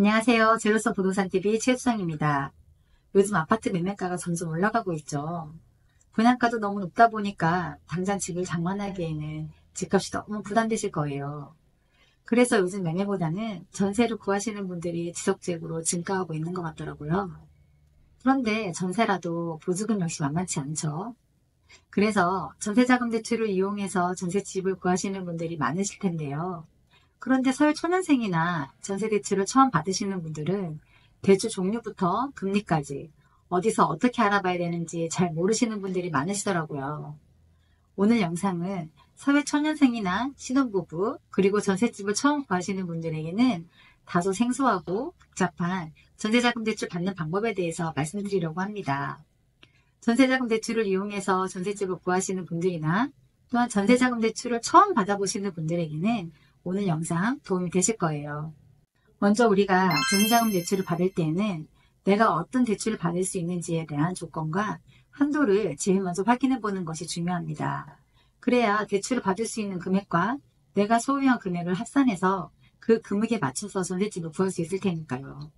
안녕하세요. 제로서 부동산TV 최수정입니다. 요즘 아파트 매매가가 점점 올라가고 있죠. 분양가도 너무 높다 보니까 당장 집을 장만하기에는 집값이 너무 부담되실 거예요. 그래서 요즘 매매보다는 전세를 구하시는 분들이 지속적으로 증가하고 있는 것 같더라고요. 그런데 전세라도 보증금 역시 만만치 않죠. 그래서 전세자금 대출을 이용해서 전세집을 구하시는 분들이 많으실 텐데요. 그런데 서울 초년생이나 전세대출을 처음 받으시는 분들은 대출 종류부터 금리까지 어디서 어떻게 알아봐야 되는지 잘 모르시는 분들이 많으시더라고요. 오늘 영상은 사회 초년생이나 신혼부부 그리고 전셋집을 처음 구하시는 분들에게는 다소 생소하고 복잡한 전세자금 대출 받는 방법에 대해서 말씀드리려고 합니다. 전세자금 대출을 이용해서 전셋집을 구하시는 분들이나 또한 전세자금 대출을 처음 받아보시는 분들에게는 오늘 영상 도움이 되실 거예요. 먼저 우리가 전세자금 대출을 받을 때에는 내가 어떤 대출을 받을 수 있는지에 대한 조건과 한도를 제일 먼저 확인해 보는 것이 중요합니다. 그래야 대출을 받을 수 있는 금액과 내가 소유한 금액을 합산해서 그 금액에 맞춰서 전세집을 구할 수 있을 테니까요.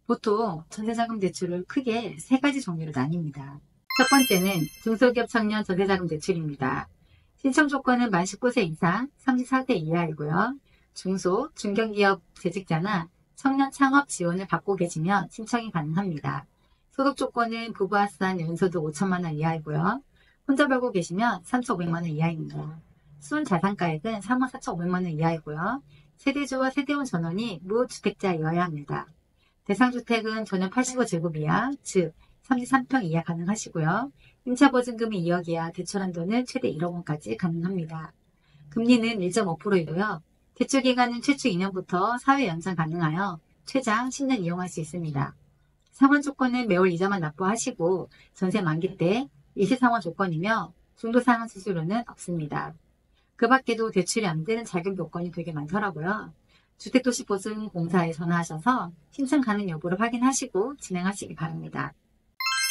보통 전세자금 대출을 크게 세 가지 종류로 나뉩니다. 첫 번째는 중소기업 청년 전세자금 대출입니다. 신청 조건은 만 19세 이상 34세 이하이고요. 중소, 중견기업 재직자나 청년 창업 지원을 받고 계시면 신청이 가능합니다. 소득 조건은 부부 합산 연소득 5천만 원 이하이고요. 혼자 벌고 계시면 3,500만 원 이하입니다. 순자산가액은 3억 4,500만 원 이하이고요. 세대주와 세대원 전원이 무주택자이어야 합니다. 대상주택은 전용 85제곱 이하, 즉 33평 이하 가능하시고요. 임차보증금이 2억 이하, 대출한도는 최대 1억 원까지 가능합니다. 금리는 1.5%이고요. 대출기간은 최초 2년부터 사회 연장 가능하여 최장 10년 이용할 수 있습니다. 상환 조건은 매월 이자만 납부하시고 전세 만기 때 일시상환 조건이며 중도상환 수수료는 없습니다. 그 밖에도 대출이 안 되는 자격 요건이 되게 많더라고요. 주택도시보증공사에 전화하셔서 신청 가능 여부를 확인하시고 진행하시기 바랍니다.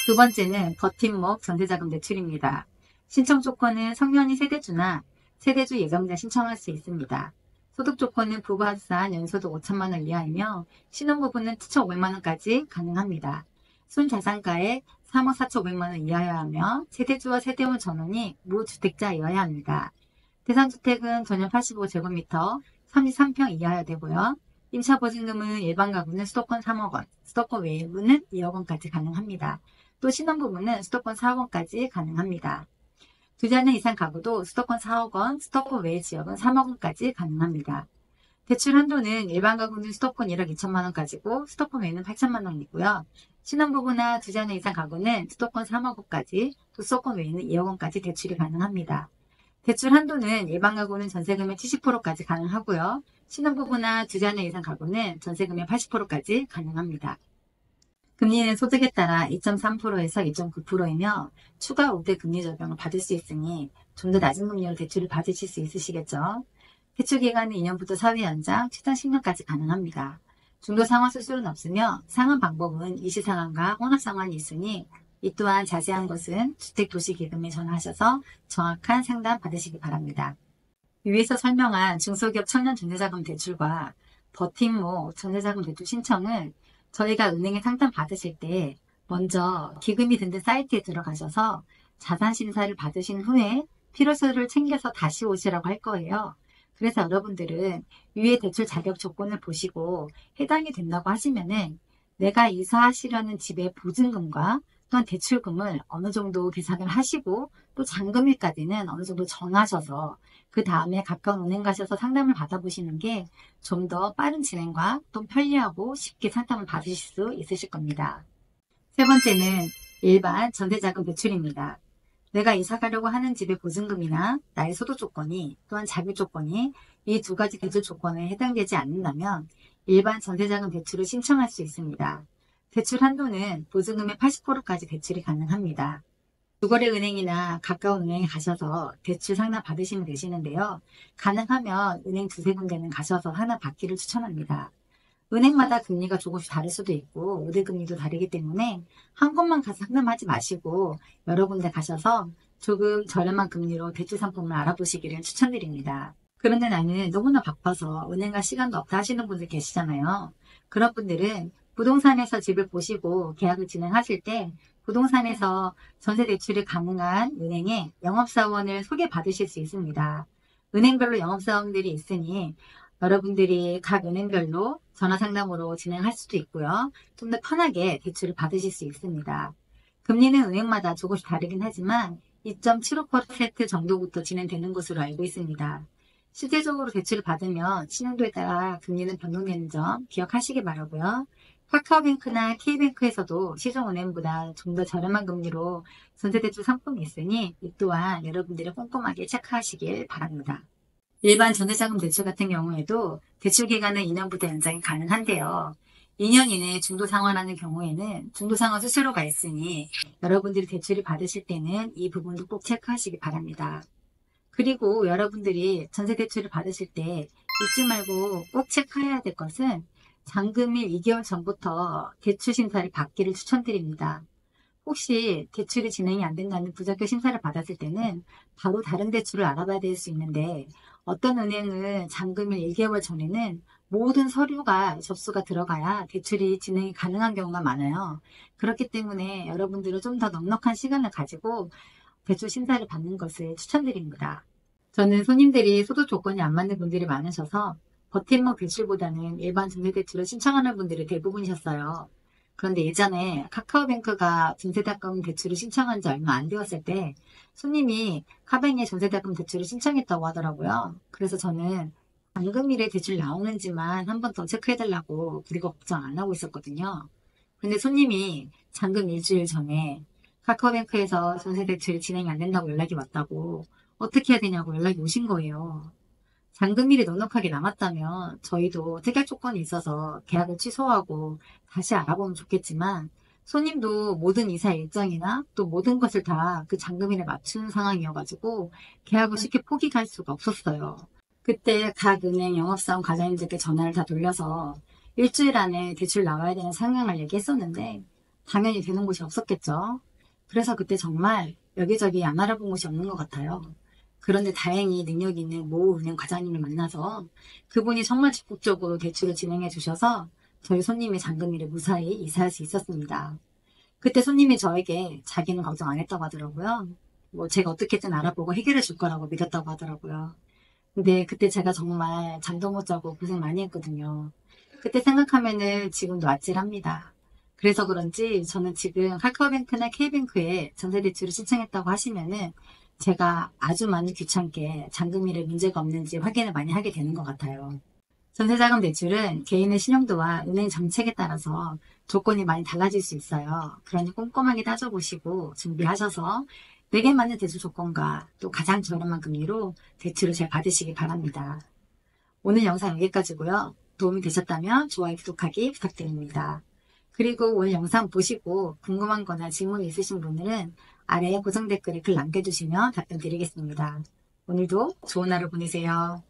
두 번째는 버팀목 전세자금 대출입니다. 신청 조건은 성년이 세대주나 세대주 예정자 신청할 수 있습니다. 소득 조건은 부부 합산 연소득 5천만 원 이하이며 신혼부부는 7,500만 원까지 가능합니다. 순자산가액 3억 4,500만 원 이하여야 하며 세대주와 세대원 전원이 무주택자이어야 합니다. 대상주택은 전용 85제곱미터 33평 이하여야 되고요. 임차보증금은 일반 가구는 수도권 3억 원, 수도권 외부는 2억 원까지 가능합니다. 또 신혼부부는 수도권 4억 원까지 가능합니다. 두 자녀 이상 가구도 수도권 4억 원, 수도권 외 지역은 3억 원까지 가능합니다. 대출 한도는 일반 가구는 수도권 1억 2천만 원까지고 수도권 외는 8천만 원이고요. 신혼부부나 두 자녀 이상 가구는 수도권 3억 원까지, 또 수도권 외에는 2억 원까지 대출이 가능합니다. 대출 한도는 일반 가구는 전세금의 70%까지 가능하고요. 신혼부부나 두 자녀 이상 가구는 전세금의 80%까지 가능합니다. 금리는 소득에 따라 2.3%에서 2.9%이며 추가 우대 금리 적용을 받을 수 있으니 좀 더 낮은 금리로 대출을 받으실 수 있으시겠죠. 대출 기간은 2년부터 사회 연장, 최장 10년까지 가능합니다. 중도 상환 수수료는 없으며 상환 방법은 이시상환과 혼합상환이 있으니 이 또한 자세한 것은 주택도시기금에 전화하셔서 정확한 상담 받으시기 바랍니다. 위에서 설명한 중소기업 청년 전세자금 대출과 버팀목 전세자금 대출 신청은 저희가 은행에 상담 받으실 때 먼저 기금이 든 데 사이트에 들어가셔서 자산심사를 받으신 후에 필요서를 챙겨서 다시 오시라고 할 거예요. 그래서 여러분들은 위에 대출 자격 조건을 보시고 해당이 된다고 하시면은 내가 이사하시려는 집의 보증금과 또한 대출금을 어느 정도 계산을 하시고 또 잔금일까지는 어느 정도 정하셔서 그 다음에 가까운 은행 가셔서 상담을 받아보시는 게 좀 더 빠른 진행과 또 편리하고 쉽게 상담을 받으실 수 있으실 겁니다. 세 번째는 일반 전세자금 대출입니다. 내가 이사 가려고 하는 집의 보증금이나 나의 소득 조건이 또한 자격 조건이 이 두 가지 대출 조건에 해당되지 않는다면 일반 전세자금 대출을 신청할 수 있습니다. 대출 한도는 보증금의 80%까지 대출이 가능합니다. 주거래은행이나 가까운 은행에 가셔서 대출 상담 받으시면 되시는데요. 가능하면 은행 두세 군데는 가셔서 상담 받기를 추천합니다. 은행마다 금리가 조금씩 다를 수도 있고 우대금리도 다르기 때문에 한 곳만 가서 상담하지 마시고 여러 군데 가셔서 조금 저렴한 금리로 대출 상품을 알아보시기를 추천드립니다. 그런데 나는 너무나 바빠서 은행 갈 시간도 없다 하시는 분들 계시잖아요. 그런 분들은 부동산에서 집을 보시고 계약을 진행하실 때 부동산에서 전세 대출이 가능한 은행에 영업사원을 소개받으실 수 있습니다. 은행별로 영업사원들이 있으니 여러분들이 각 은행별로 전화 상담으로 진행할 수도 있고요. 좀 더 편하게 대출을 받으실 수 있습니다. 금리는 은행마다 조금씩 다르긴 하지만 2.75% 정도부터 진행되는 것으로 알고 있습니다. 실제적으로 대출을 받으면 신용도에 따라 금리는 변동되는 점 기억하시기 바라고요. 카카오뱅크나 K뱅크에서도 시중은행보다 좀 더 저렴한 금리로 전세대출 상품이 있으니 이 또한 여러분들이 꼼꼼하게 체크하시길 바랍니다. 일반 전세자금 대출 같은 경우에도 대출 기간은 2년부터 연장이 가능한데요. 2년 이내에 중도 상환하는 경우에는 중도 상환 수수료가 있으니 여러분들이 대출을 받으실 때는 이 부분도 꼭 체크하시기 바랍니다. 그리고 여러분들이 전세 대출을 받으실 때 잊지 말고 꼭 체크해야 될 것은 잔금일 2개월 전부터 대출 심사를 받기를 추천드립니다. 혹시 대출이 진행이 안 된다는 부적격 심사를 받았을 때는 바로 다른 대출을 알아봐야 될 수 있는데 어떤 은행은 잔금일 1개월 전에는 모든 서류가 접수가 들어가야 대출이 진행이 가능한 경우가 많아요. 그렇기 때문에 여러분들은 좀 더 넉넉한 시간을 가지고 대출 심사를 받는 것을 추천드립니다. 저는 손님들이 소득 조건이 안 맞는 분들이 많으셔서 버팀목 대출보다는 일반 전세대출을 신청하는 분들이 대부분이셨어요. 그런데 예전에 카카오뱅크가 전세자금 대출을 신청한 지 얼마 안 되었을 때 손님이 카뱅에 전세자금 대출을 신청했다고 하더라고요. 그래서 저는 잔금일에 대출 나오는지만 한 번 더 체크해달라고 그리고 걱정 안 하고 있었거든요. 근데 손님이 잔금 일주일 전에 카카오뱅크에서 전세대출이 진행이 안 된다고 연락이 왔다고 어떻게 해야 되냐고 연락이 오신 거예요. 잔금일이 넉넉하게 남았다면 저희도 특약 조건이 있어서 계약을 취소하고 다시 알아보면 좋겠지만 손님도 모든 이사 일정이나 또 모든 것을 다 그 잔금일에 맞춘 상황이어가지고 계약을 쉽게 포기할 수가 없었어요. 그때 각 은행 영업사원 과장님들께 전화를 다 돌려서 일주일 안에 대출 나와야 되는 상황을 얘기했었는데 당연히 되는 곳이 없었겠죠. 그래서 그때 정말 여기저기 안 알아본 곳이 없는 것 같아요. 그런데 다행히 능력 있는 모 은행 과장님을 만나서 그분이 정말 적극적으로 대출을 진행해 주셔서 저희 손님의 잔금일을 무사히 이사할 수 있었습니다. 그때 손님이 저에게 자기는 걱정 안 했다고 하더라고요. 뭐 제가 어떻게든 알아보고 해결해 줄 거라고 믿었다고 하더라고요. 근데 그때 제가 정말 잠도 못 자고 고생 많이 했거든요. 그때 생각하면은 지금도 아찔합니다. 그래서 그런지 저는 지금 카카오뱅크나 K뱅크에 전세대출을 신청했다고 하시면은 제가 아주 많이 귀찮게 잔금일에 문제가 없는지 확인을 많이 하게 되는 것 같아요. 전세자금 대출은 개인의 신용도와 은행 정책에 따라서 조건이 많이 달라질 수 있어요. 그러니 꼼꼼하게 따져보시고 준비하셔서 내게 맞는 대출 조건과 또 가장 저렴한 금리로 대출을 잘 받으시기 바랍니다. 오늘 영상 여기까지고요. 도움이 되셨다면 좋아요, 구독하기 부탁드립니다. 그리고 오늘 영상 보시고 궁금한 거나 질문이 있으신 분들은 아래에 고정 댓글에 글 남겨주시면 답변 드리겠습니다. 오늘도 좋은 하루 보내세요.